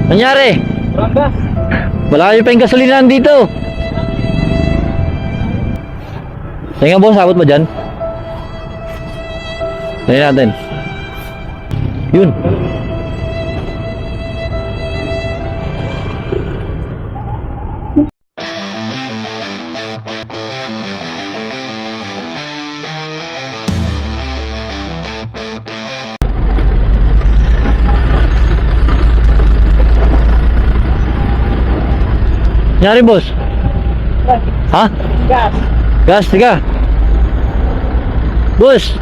Nangyari? Malayo pa yung gasolinahan dito. Tingnan boss, abot ba dyan? Tingnan natin. Yun. Nangyari boss? Ha? Gas. Gas, tiga. Boss.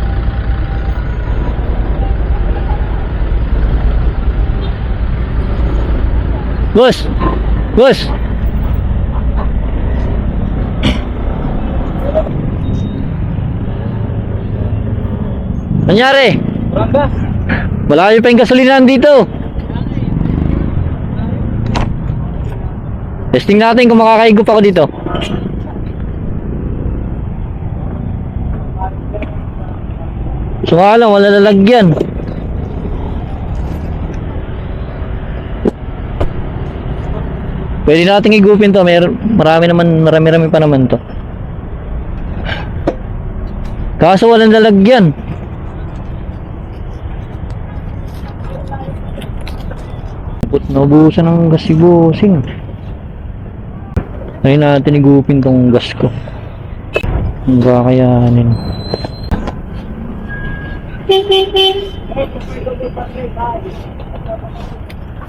Boss. Boss. Nangyari? Gas. Malayo pa yung gasolinahan dito. Testing natin kung makakaigop ako dito. So nga lang, wala lalagyan. Pwede nating igupin to. Marami pa naman to. Kaso walang lalagyan. Naubusan ng gas si bossing. Ngayon natin igupin tong gas ko. Ang kakayanin.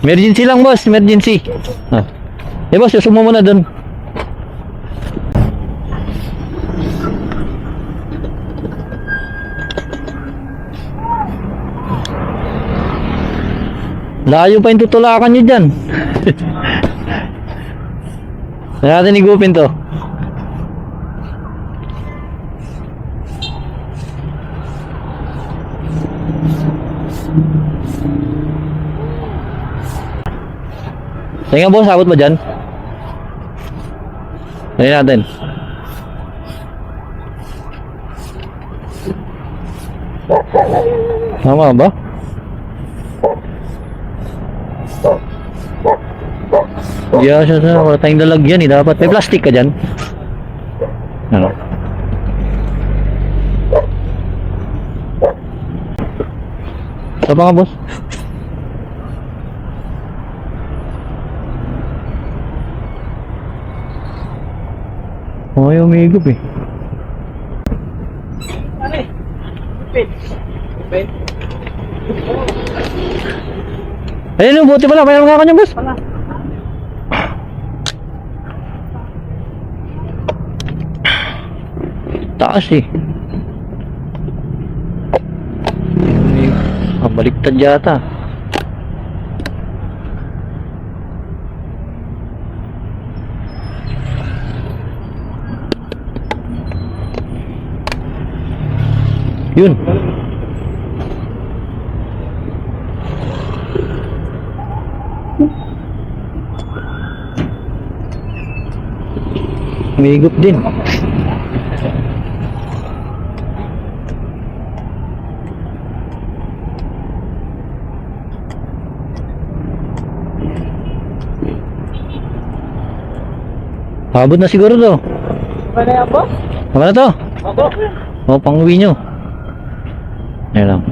Emergency lang boss, emergency. Boss, sumo muna dun. Layo pa yung tutulakan nyo dyan. Natin igupin to. Tingnan boss, abot ba dyan? Tingnan natin. Tama ba? Yeah, siya. Wala tayong lalagyan eh. Dapat may plastic ka dyan. Ano? Ito pa nga boss. Ay, umigop eh. Ayun, buti pala. Mayroon nga kanya boss. Taas eh. Baliktad yata. Yun. Umigop din. Abot na siguro to. Ano yan, boss? Tama na to. Opo. O, pang-uwi nyo. Ayan lang.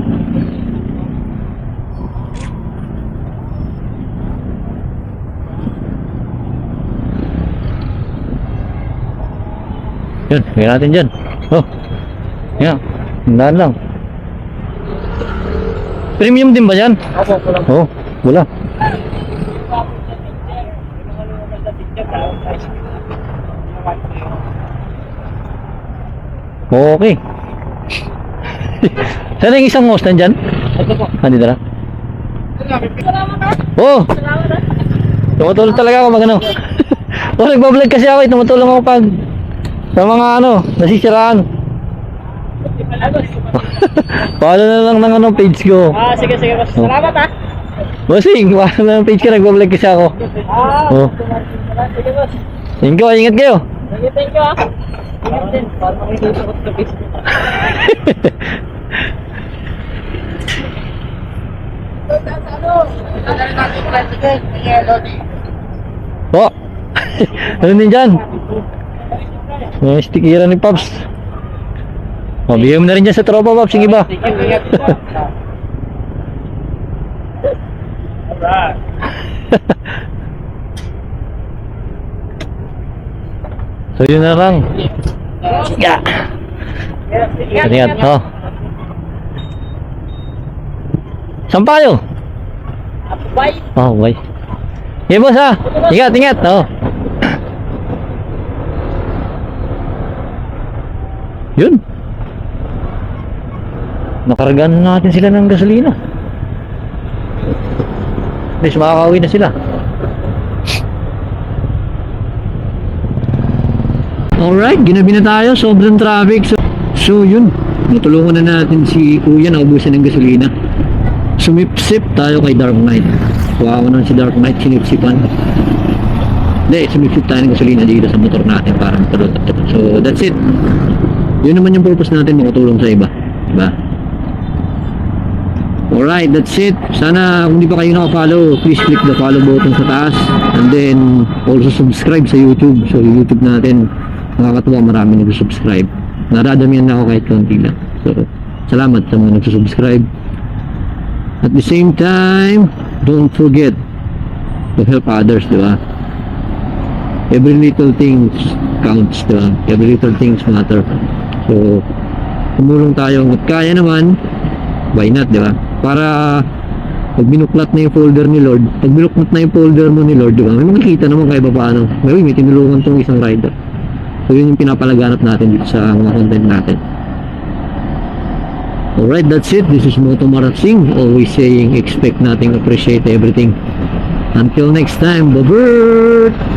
Yun, lagyan natin dyan. Oh, yan. Hindahan lang. Premium din ba yan? Opo, wala. Oh, wala. Okay. Saan yung isang hose nandyan? Ito po. Nandito na. Oh! Tumutulong talaga ako mag ano. Oh, nagbablog kasi ako. Tumutulong ako pag sa mga ano, nasisiraan. Follow na lang ng ano, page ko. Sige, boss. Salamat ha. Bossing, follow na ng page ko. Nagbablog kasi ako. Oh. Sige, boss. Thank you, ingat kayo. Thank you ha. Ingat din. Para makikita ko sa Facebook. Po. Ano din dyan? May stickeran ni Pops. O, bigyan mo na rin dyan sa tropa, Pops. Yung iba. So, yun na lang. Yeah. Ingat. Oh. Saan pa kayo? Oh, bye. Okay, boss ha. Ingat. Oh. Yun. Nakargaan na natin sila ng gasolina. At least makakauwi na sila. Alright, ginabi na tayo. Sobrang traffic. So yun. Natulungan na natin si Kuya na ubusan ng gasolina. Sumipsip tayo kay Dark Knight. Kuha ko naman si Dark Knight, sinipsipan. Hindi, sumipsip tayo ng gasolina dito sa motor natin para matulog. So that's it. Yun naman yung purpose natin, makatulong sa iba. Diba? Alright, that's it. Sana kung di pa kayo naka-follow, please click the follow button sa taas. And then also subscribe sa YouTube. So YouTube natin, nakakatuwa, marami nag-subscribe. Naradamihan na ako kahit konti lang. So salamat sa mga nag-subscribe. At the same time, don't forget to help others, di ba? Every little things counts, di ba? Every little things matter. So, tumulong tayo. At kaya naman, why not, di ba? Para pag binuklat na yung folder ni Lord, pag binuklat na yung folder mo ni Lord, di ba? May makikita naman kayo pa paano. May tinulungan tong isang rider. So, yun yung pinapalaganap natin dito sa mga content natin. Alright, that's it. This is Moto Maratsing, always saying expect nothing, appreciate everything. Until next time, bye-bye!